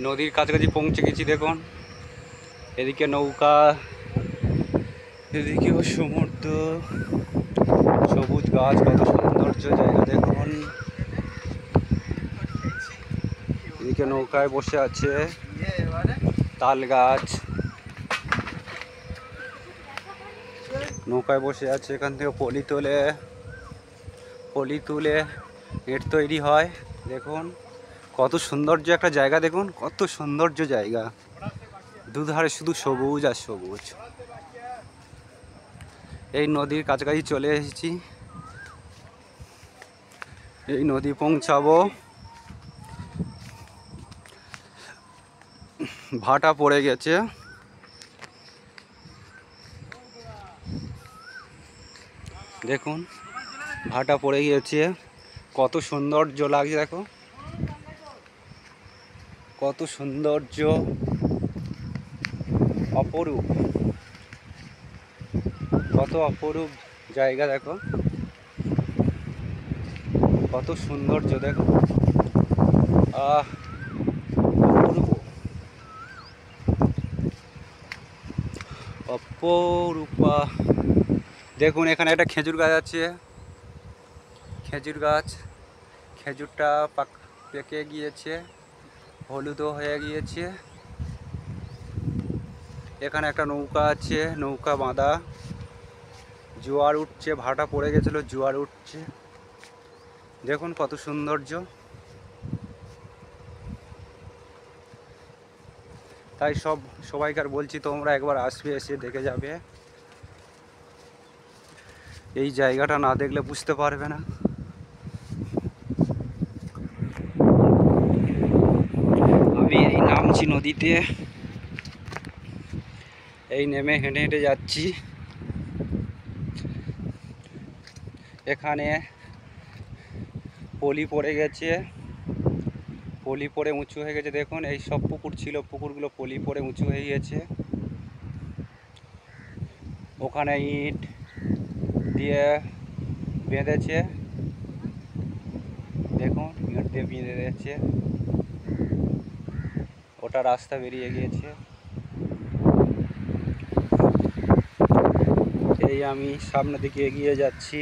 নদীর কাছাকাছি পৌঁছে গেছি। দেখুন এদিকে নৌকা, এদিকেও সমুদ্র, সবুজ গাছ, কত সৌন্দর্য জায়গা দেখুন। এদিকে নৌকায় বসে আছে, তাল গাছ, নৌকায় বসে আছে। এখান থেকে পলি তুলে নেট তৈরি হয়। দেখুন কত সৌন্দর্য একটা জায়গা, দেখুন কত সৌন্দর্য জায়গা, দুধারে শুধু সবুজ আর সবুজ। এই নদীর কাছাকাছি চলে এসেছি, এই নদী পৌঁছাবো। ভাটা পড়ে গেছে, দেখুন ভাটা পড়ে গিয়েছে, কত সৌন্দর্য লাগছে। দেখো কত সৌন্দর্য, অপরূপ, কত অপরূপ জায়গা। দেখো কত সৌন্দর্য, দেখো অপরূপ, অপরূপা। দেখুন এখানে একটা খেজুর গাছ আছে, খেজুর গাছ, খেজুরটা পেকে গিয়েছে, হলুদও হয়ে গিয়েছে। এখানে একটা নৌকা আছে, নৌকা বাঁধা, জোয়ার উঠছে, ভাটা পড়ে গেছিল, জোয়ার উঠছে। দেখুন কত সৌন্দর্য। তাই সবাইকার বলছি তোমরা একবার আসবে, এসে দেখে যাবে। এই জায়গাটা না দেখলে বুঝতে পারবে না। আমি এই নামছি নদীতে, এই নেমে হেঁটে হেঁটে যাচ্ছি। এখানে পলি পড়ে গেছে, পলি পড়ে উঁচু হয়ে গেছে। দেখুন এই সব পুকুর ছিল, পুকুরগুলো পলি পড়ে উঁচু হয়ে গেছে। ওখানে ইট দিয়ে বেঁধেছে, দেখুন ইট দিয়ে বেঁধে দিয়েছে, ওটা রাস্তা বেরিয়ে গিয়েছে। এই আমি সামনের দিকে এগিয়ে যাচ্ছি,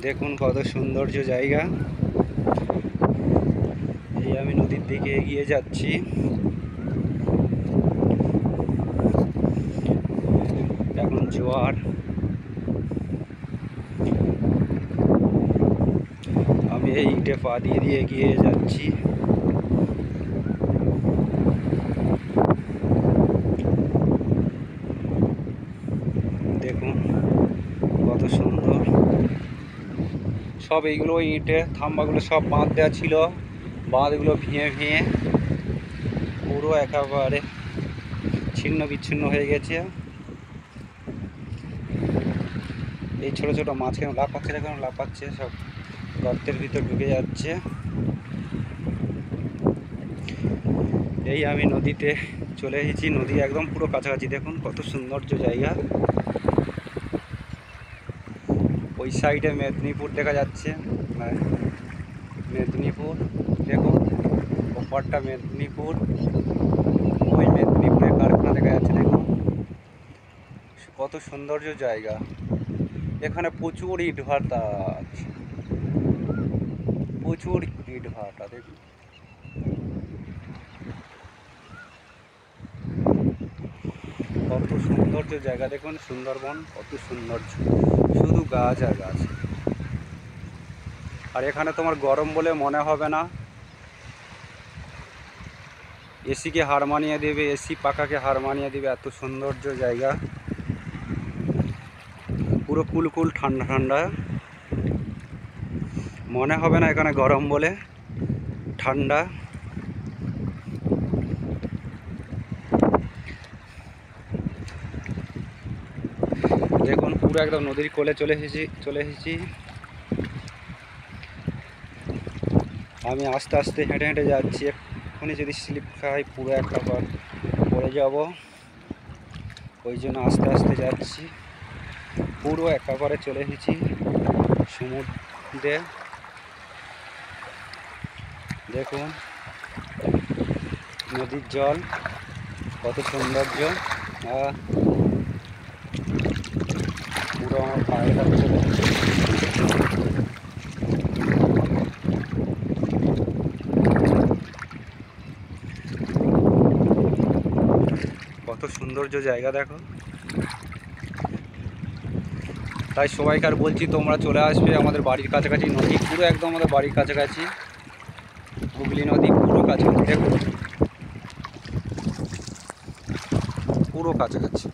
দেখুন কত সৌন্দর্য জায়গা। এই আমি নদীর দিকে এগিয়ে যাচ্ছি। এখন জোয়ার, আমি এই ইটে পা দিয়ে দিয়ে এগিয়ে যাচ্ছি। দেখুন কত সুন্দর। সব এইগুলো ইটে থাম্বাগুলো সব বাঁধ দেওয়া ছিল, বাঁধগুলো ভেঙে ভেঙে পুরো একেবারে ছিন্ন বিচ্ছিন্ন হয়ে গেছে। এই ছোট ছোট মাছ কেন লাফাচ্ছে, দেখুন লাফাচ্ছে, সব গর্তের ভিতর ঢুকে যাচ্ছে। এই আমি নদীতে চলে এসেছি, নদী একদম পুরো কাছাকাছি। দেখুন কত সৌন্দর্য জায়গা। ওই সাইডে মেদিনীপুর দেখা যাচ্ছে, মেদিনীপুর দেখুন, ওপারটা মেদিনীপুর, ওই মেদিনীপুরের কারখানা দেখা যাচ্ছে। দেখুন কত সৌন্দর্য জায়গা। এখানে প্রচুর ইট ভাটা আছে, প্রচুর ইট ভাটা। দেখুন কত সৌন্দর্য জায়গা, দেখুন সুন্দরবন কত সৌন্দর্য, শুধু গাছ আর গাছ। আর এখানে তোমার গরম বলে মনে হবে না, এসিকে হার মানিয়ে দেবে, এসি পাখাকে হার মানিয়ে দেবে, এত সৌন্দর্য জায়গা। পুরো কুলকুল ঠান্ডা ঠান্ডা, মনে হবে না এখানে গরম বলে, ঠান্ডা। দেখুন পুরো একদম নদীর কোলে চলে এসেছি। আমি আস্তে আস্তে হেঁটে হেঁটে যাচ্ছি, এক্ষুনি যদি স্লিপ খাই পুরো একেবারে পড়ে যাব, ওই জন্য আস্তে আস্তে যাচ্ছি। পুরো একেবারে চলে এসেছি সমুদ্রে। দেখুন নদীর জল কত সৌন্দর্য। পুরো আমার পায়ে যাচ্ছে। কত সৌন্দর্য জায়গা দেখো। তাই সবাইকার বলছি তোমরা চলে আসবে আমাদের বাড়ির কাছাকাছি। নদী পুরো একদম আমাদের বাড়ির কাছাকাছি, হুগলি নদী পুরো কাছাকাছি, দেখো পুরো কাছাকাছি।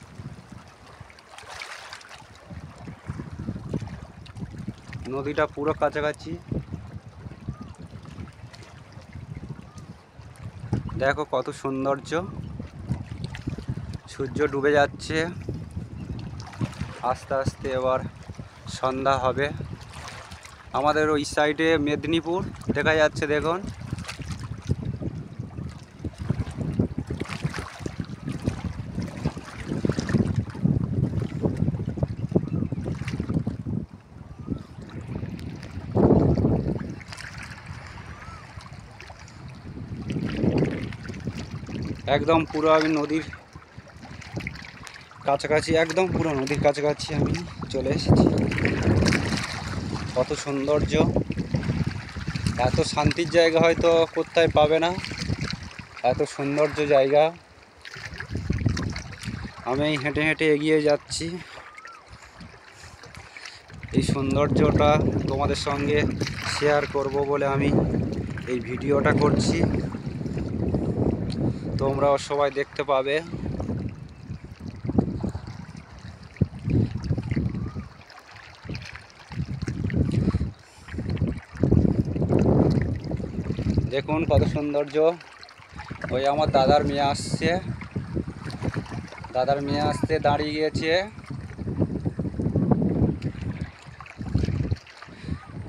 নদীটা পুরো কাছাকাছি, দেখো কত সৌন্দর্য। সূর্য ডুবে যাচ্ছে, আস্তে আস্তে এবার সন্ধ্যা হবে। আমাদের ওই সাইডে মেদিনীপুর দেখা যাচ্ছে, দেখুন একদম পুরো আমি নদীর কাছাকাছি, একদম পুরো নদীর কাছাকাছি আমি চলে এসেছি। কত সৌন্দর্য, এত শান্তির জায়গা হয়তো কোথায় পাবে না, এত সৌন্দর্য জায়গা। আমি হেঁটে হেঁটে এগিয়ে যাচ্ছি, এই সৌন্দর্যটা তোমাদের সঙ্গে শেয়ার করব বলে আমি এই ভিডিওটা করছি, তোমরাও সবাই দেখতে পাবে। দেখুন কত সৌন্দর্য। ওই আমার দাদার মেয়ে আসছে, দাঁড়িয়ে গিয়েছে।